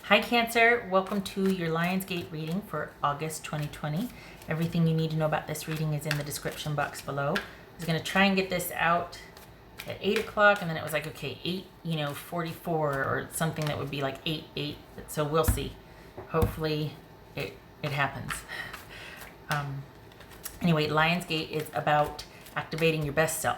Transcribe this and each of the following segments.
Hi Cancer, welcome to your Lionsgate reading for August 2020. Everything you need to know about this reading is in the description box below. I was going to try and get this out at 8 o'clock and then it was like, okay, 8, 44 or something that would be like 8. So we'll see. Hopefully it happens. Anyway, Lionsgate is about activating your best self.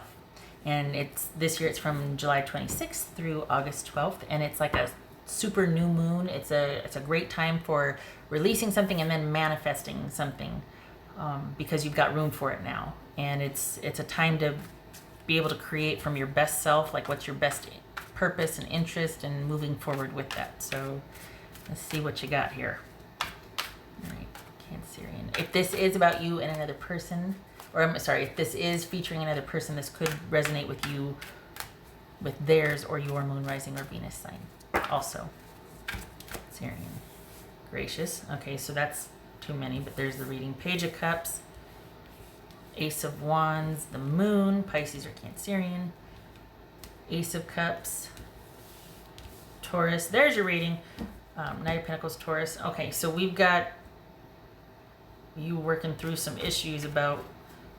And this year it's from July 26th through August 12th. And it's like a super new moon. It's a great time for releasing something and then manifesting something because you've got room for it now. And it's a time to be able to create from your best self, like what's your best purpose and interest, and moving forward with that. So let's see what you got here. All right, Cancerian. If this is about you and another person, or I'm sorry, if this is featuring another person, this could resonate with you, with theirs or your moon, rising, or Venus sign. Also, Cancerian. Gracious. Okay, so that's too many, but there's the reading. Page of Cups, Ace of Wands, the Moon, Pisces or Cancerian, Ace of Cups, Taurus. There's your reading. Knight of Pentacles, Taurus. Okay, so we've got you working through some issues about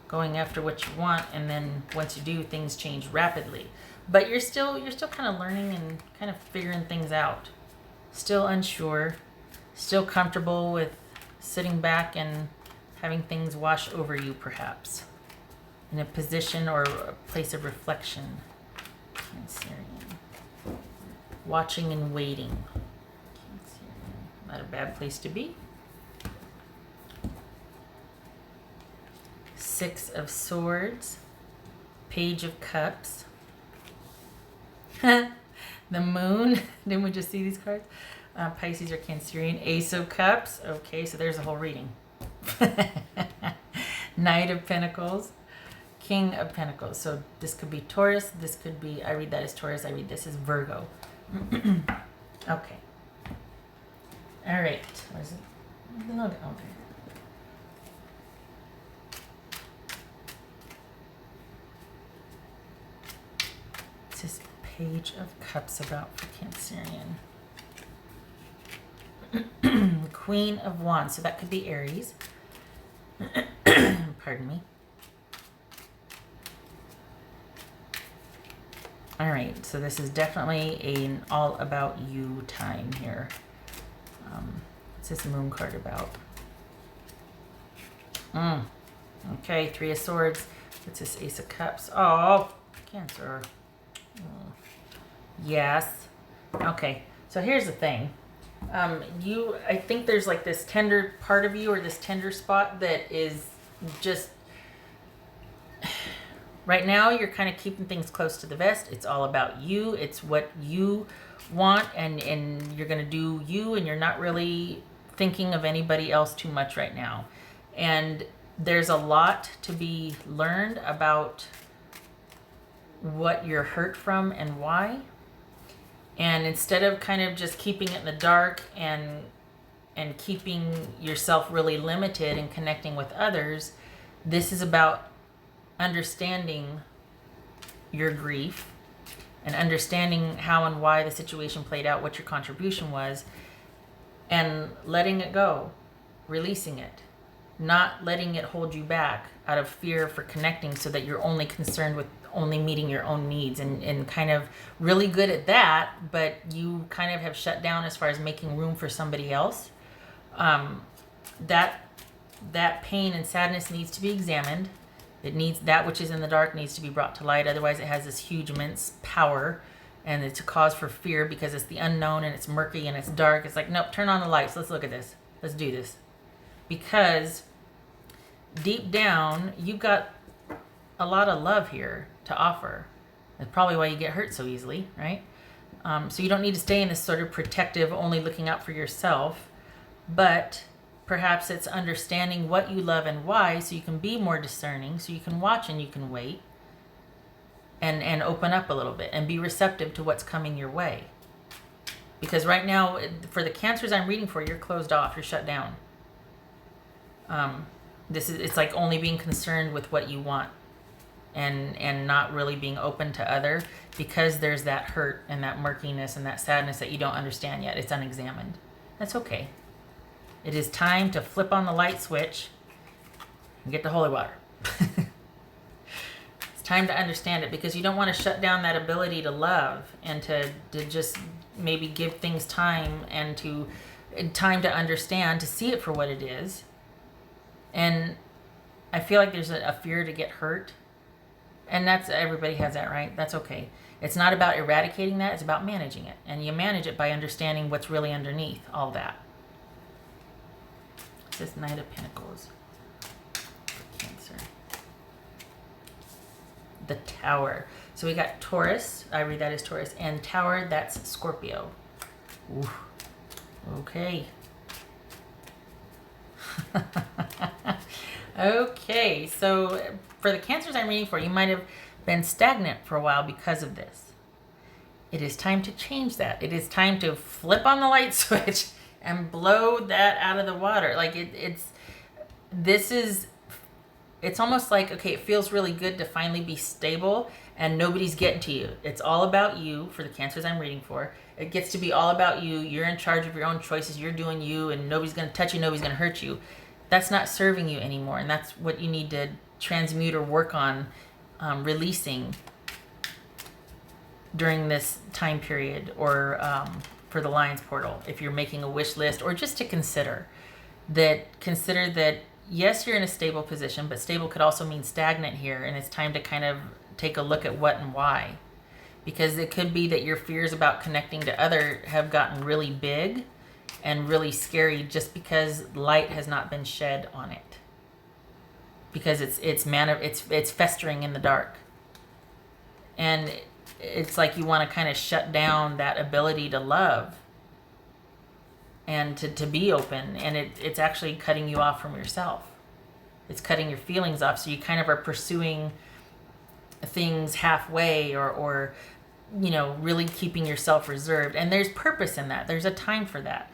going after what you want, and then once you do, things change rapidly. But you're still kind of learning and kind of figuring things out. Still unsure, still comfortable with sitting back and having things wash over you, perhaps. In a position or a place of reflection. Cancerian. Watching and waiting. Cancerian. Not a bad place to be. Six of Swords. Page of Cups. The Moon. Didn't we just see these cards? Pisces or Cancerian. Ace of Cups. Okay, so there's a whole reading. Knight of Pentacles. King of Pentacles. So this could be Taurus. This could be, I read that as Taurus. I read this as Virgo. Okay. All right. Where's it? Okay. This Page of Cups about for Cancerian. The Queen of Wands, so that could be Aries. Pardon me. All right, so this is definitely an all about you time here. What's this Moon card about? Okay, Three of Swords. What's this Ace of Cups? Oh, Cancer. Yes. Okay. So here's the thing. I think there's like this tender part of you, or this tender spot that is just right now you're kind of keeping things close to the vest. It's all about you. It's what you want, and you're going to do you, and you're not really thinking of anybody else too much right now. And there's a lot to be learned about what you're hurt from and why. And instead of kind of just keeping it in the dark and keeping yourself really limited and connecting with others, this is about understanding your grief and understanding how and why the situation played out, what your contribution was, and letting it go, releasing it, not letting it hold you back out of fear for connecting, so that you're only concerned with only meeting your own needs, and kind of really good at that, but you kind of have shut down as far as making room for somebody else. That pain and sadness needs to be examined. It needs, that which is in the dark needs to be brought to light. Otherwise it has this huge, immense power, and it's a cause for fear because it's the unknown and it's murky and it's dark. It's like, nope, turn on the lights. Let's look at this. Let's do this. Because deep down, you've got a lot of love here to offer. That's probably why you get hurt so easily, right? So you don't need to stay in this sort of protective, only looking out for yourself, but perhaps it's understanding what you love and why, so you can be more discerning, so you can watch and you can wait and open up a little bit and be receptive to what's coming your way. Because right now, for the Cancers I'm reading for, you're closed off, you're shut down. It's like only being concerned with what you want. and not really being open to other, because there's that hurt and that murkiness and that sadness that you don't understand yet. It's unexamined. That's okay. It is time to flip on the light switch and get the holy water. It's time to understand it, because you don't want to shut down that ability to love and to just maybe give things time, and time to understand, to see it for what it is. And I feel like there's a fear to get hurt. And everybody has that, right? That's okay. It's not about eradicating that. It's about managing it. And you manage it by understanding what's really underneath all that. It's this Knight of Pentacles for Cancer. The Tower. So we got Taurus. I read that as Taurus. And Tower, that's Scorpio. Ooh. Okay. Okay, so for the Cancers I'm reading for, you might have been stagnant for a while because of this. It is time to change that. It is time to flip on the light switch and blow that out of the water. Like it's almost like, okay, it feels really good to finally be stable and nobody's getting to you. It's all about you for the Cancers I'm reading for. It gets to be all about you. You're in charge of your own choices. You're doing you, and nobody's going to touch you. Nobody's going to hurt you. That's not serving you anymore. And that's what you need to transmute or work on releasing during this time period, or for the Lion's Portal, if you're making a wish list, or just to consider that, yes, you're in a stable position, but stable could also mean stagnant here. And it's time to kind of take a look at what and why. Because it could be that your fears about connecting to other have gotten really big and really scary, just because light has not been shed on it. Because it's festering in the dark. And it's like you want to kind of shut down that ability to love and to be open. And it's actually cutting you off from yourself. It's cutting your feelings off. So you kind of are pursuing things halfway, or really keeping yourself reserved. And there's purpose in that. There's a time for that.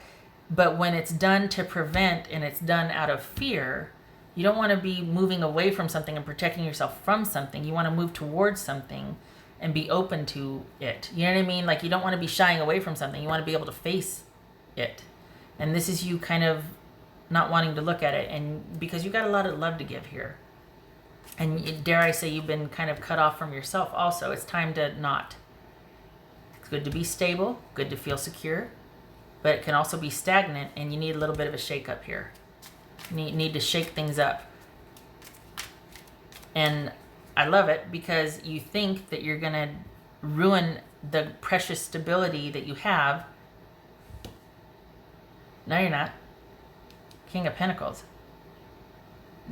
But when it's done to prevent, and it's done out of fear, you don't want to be moving away from something and protecting yourself from something. You want to move towards something and be open to it. You know what I mean? Like, you don't want to be shying away from something. You want to be able to face it. And this is you kind of not wanting to look at it, and because you got a lot of love to give here. And dare I say, you've been kind of cut off from yourself also. It's time to not. It's good to be stable, good to feel secure, but it can also be stagnant, and you need a little bit of a shake up here. You need to shake things up. And I love it, because you think that you're going to ruin the precious stability that you have. No, you're not. King of Pentacles.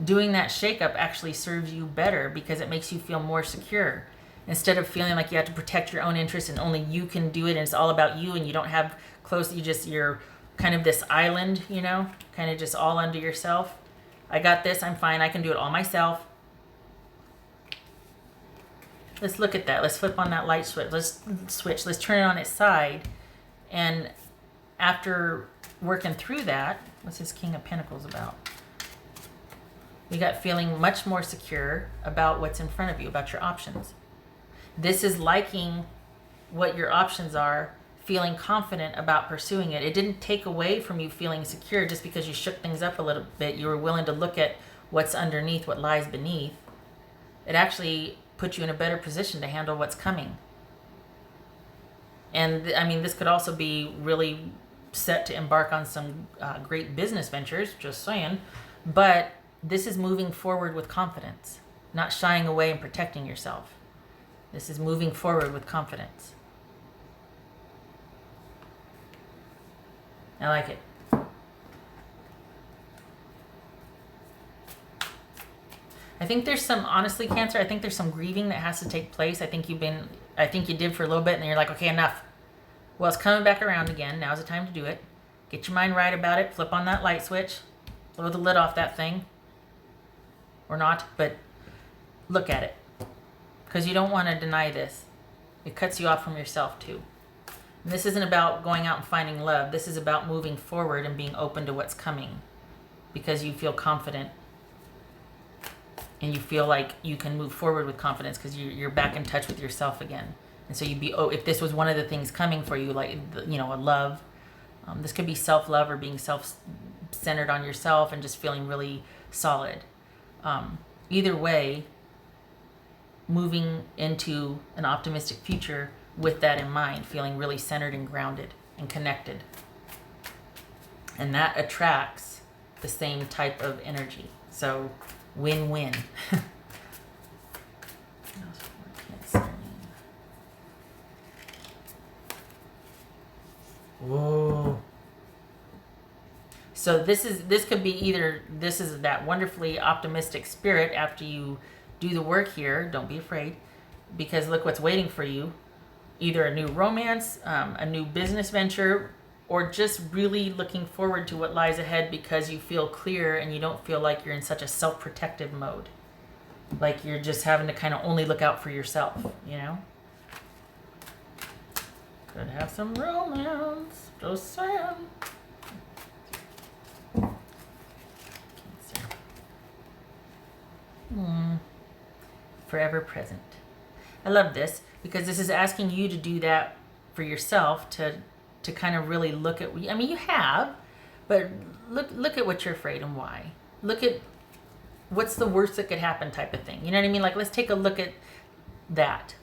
Doing that shake-up actually serves you better, because it makes you feel more secure. Instead of feeling like you have to protect your own interests and only you can do it, and it's all about you, and you don't have close, you're kind of this island, kind of just all unto yourself. I got this, I'm fine, I can do it all myself. Let's look at that. Let's flip on that light switch. Let's turn it on its side. And after working through that, what's this King of Pentacles about? We got feeling much more secure about what's in front of you, about your options. This is liking what your options are, feeling confident about pursuing it. It didn't take away from you feeling secure just because you shook things up a little bit. You were willing to look at what's underneath, what lies beneath. It actually put you in a better position to handle what's coming. And this could also be really set to embark on some great business ventures, just saying. But this is moving forward with confidence, not shying away and protecting yourself. This is moving forward with confidence. I like it. I think there's some, honestly, Cancer, I think there's some grieving that has to take place. I think you did for a little bit, and then you're like, okay, enough. Well, it's coming back around again. Now's the time to do it. Get your mind right about it. Flip on that light switch. Blow the lid off that thing. Or not, but look at it. Because you don't want to deny this. It cuts you off from yourself, too. And this isn't about going out and finding love. This is about moving forward and being open to what's coming. Because you feel confident. and you feel like you can move forward with confidence because you're back in touch with yourself again. And so you'd be, oh, if this was one of the things coming for you, like, you know, a love, this could be self-love or being self-centered on yourself and just feeling really solid. Either way, moving into an optimistic future with that in mind, feeling really centered and grounded and connected. And that attracts the same type of energy. So win-win. Whoa. So this could be either, this is that wonderfully optimistic spirit after you do the work here. Don't be afraid, because look what's waiting for you. Either a new romance, a new business venture, or just really looking forward to what lies ahead because you feel clear and you don't feel like you're in such a self-protective mode. Like you're just having to kind of only look out for yourself, you know? Could have some romance, just saying. Forever present. I love this because this is asking you to do that for yourself, to kind of really look at, I mean, you have, but look at what you're afraid and why. Look at what's the worst that could happen type of thing. You know what I mean? Like, let's take a look at that.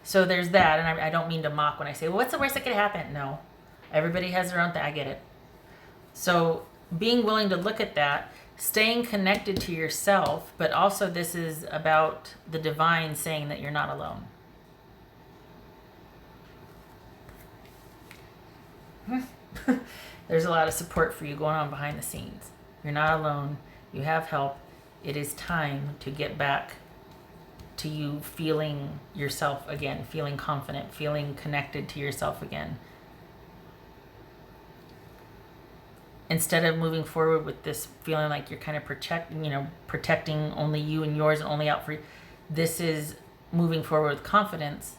So there's that, and I don't mean to mock when I say, well, what's the worst that could happen? No. Everybody has their own thing. I get it. So being willing to look at that, staying connected to yourself, but also this is about the divine saying that you're not alone. There's a lot of support for you going on behind the scenes. You're not alone. You have help. It is time to get back to you feeling yourself again, feeling confident, feeling connected to yourself again. Instead of moving forward with this feeling like you're kind of protecting only you and yours and only out for you, this is moving forward with confidence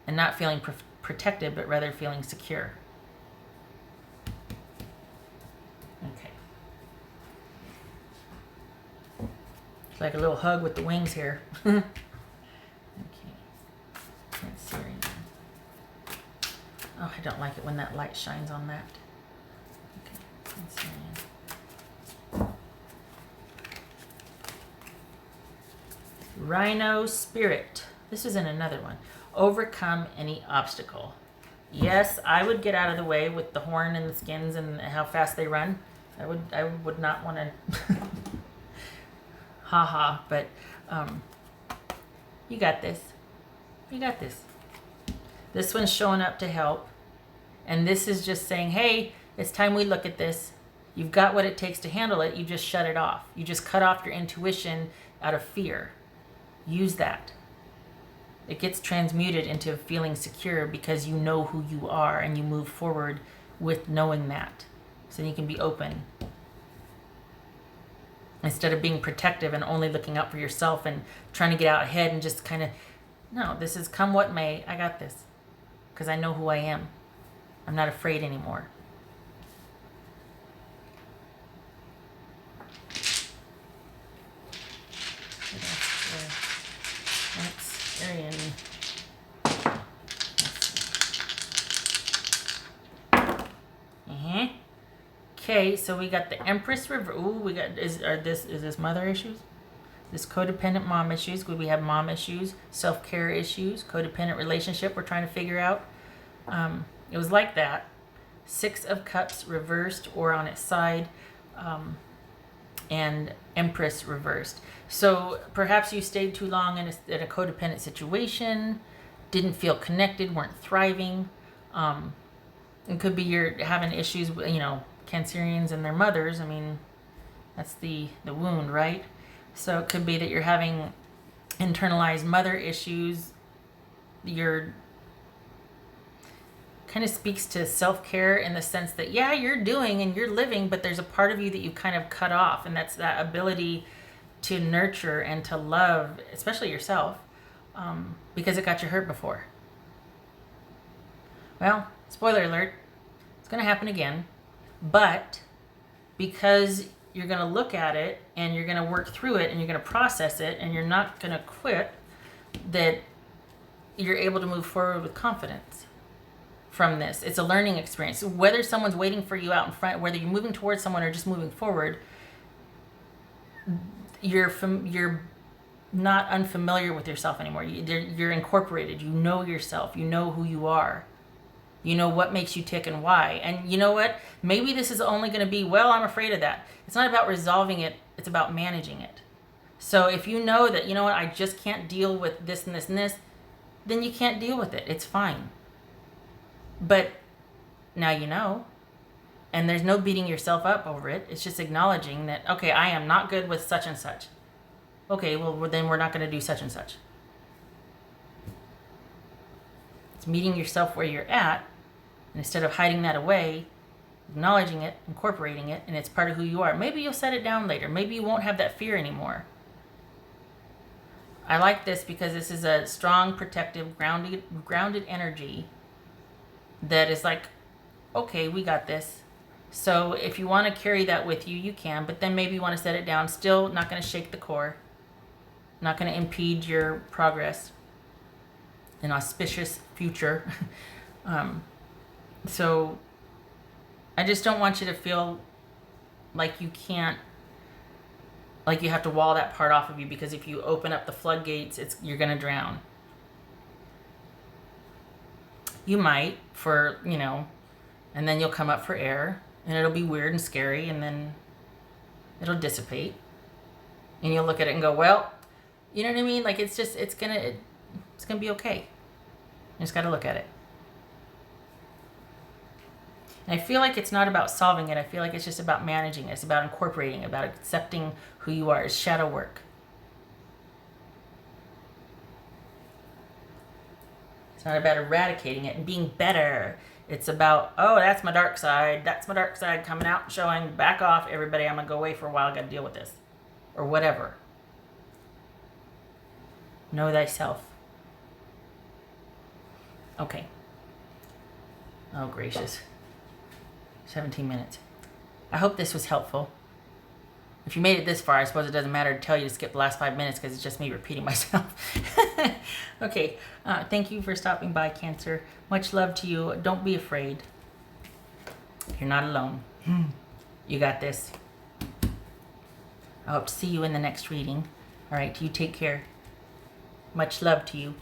and not feeling protected, but rather feeling secure. Okay. It's like a little hug with the wings here. Okay. Cancerian. Oh, I don't like it when that light shines on that. Rhino spirit. This is in another one. Overcome any obstacle. Yes, I would get out of the way with the horn and the skins and how fast they run. I would not want to haha, but you got this. You got this. This one's showing up to help. And this is just saying, hey, it's time we look at this. You've got what it takes to handle it. You just shut it off. You just cut off your intuition out of fear. Use that. It gets transmuted into feeling secure because you know who you are and you move forward with knowing that. So you can be open. Instead of being protective and only looking out for yourself and trying to get out ahead and just kind of, no, this is come what may. I got this. Because I know who I am. I'm not afraid anymore. Okay, so we got the Empress River. Ooh, we got is this mother issues? This codependent mom issues. We have mom issues, self-care issues, codependent relationship we're trying to figure out. It was like that. 6 of Cups reversed or on its side, and Empress reversed. So perhaps you stayed too long in a codependent situation, didn't feel connected, weren't thriving. It could be you're having issues with, Cancerians and their mothers. I mean, that's the wound, right? So it could be that you're having internalized mother issues. You're kind of speaks to self-care in the sense that, yeah, you're doing and you're living, but there's a part of you that you kind of cut off, and that's that ability to nurture and to love, especially yourself, because it got you hurt before. Well, spoiler alert, it's going to happen again, but because you're going to look at it and you're going to work through it and you're going to process it and you're not going to quit, that you're able to move forward with confidence from this. It's a learning experience. Whether someone's waiting for you out in front, whether you're moving towards someone or just moving forward, you're not unfamiliar with yourself anymore. You're incorporated. You know yourself. You know who you are. You know what makes you tick and why. And you know what? Maybe this is only going to be, well, I'm afraid of that. It's not about resolving it. It's about managing it. So if you know that, you know what, I just can't deal with this and this and this, then you can't deal with it. It's fine. But now you know. And there's no beating yourself up over it. It's just acknowledging that, okay, I am not good with such and such. Okay, well, then we're not going to do such and such. It's meeting yourself where you're at. And instead of hiding that away, acknowledging it, incorporating it, and it's part of who you are. Maybe you'll set it down later. Maybe you won't have that fear anymore. I like this because this is a strong, protective, grounded energy that is like, okay, we got this. So if you want to carry that with you, you can, but then maybe you want to set it down. Still not going to shake the core. Not going to impede your progress. An auspicious future. So I just don't want you to feel like you can't, like you have to wall that part off of you, because if you open up the floodgates, you're going to drown. You might for, and then you'll come up for air and it'll be weird and scary, and then it'll dissipate and you'll look at it and go, well, you know what I mean? Like it's going to be okay. You just got to look at it. And I feel like it's not about solving it. I feel like it's just about managing it. It's about incorporating, about accepting who you are. It's shadow work. It's not about eradicating it and being better. It's about, oh, that's my dark side. That's my dark side coming out and showing. Back off, everybody. I'm going to go away for a while. I got to deal with this. Or whatever. Know thyself. Okay. Oh, gracious. 17 minutes. I hope this was helpful. If you made it this far, I suppose it doesn't matter to tell you to skip the last 5 minutes because it's just me repeating myself. Okay. Thank you for stopping by, Cancer. Much love to you. Don't be afraid. You're not alone. You got this. I hope to see you in the next reading. All right. You take care. Much love to you.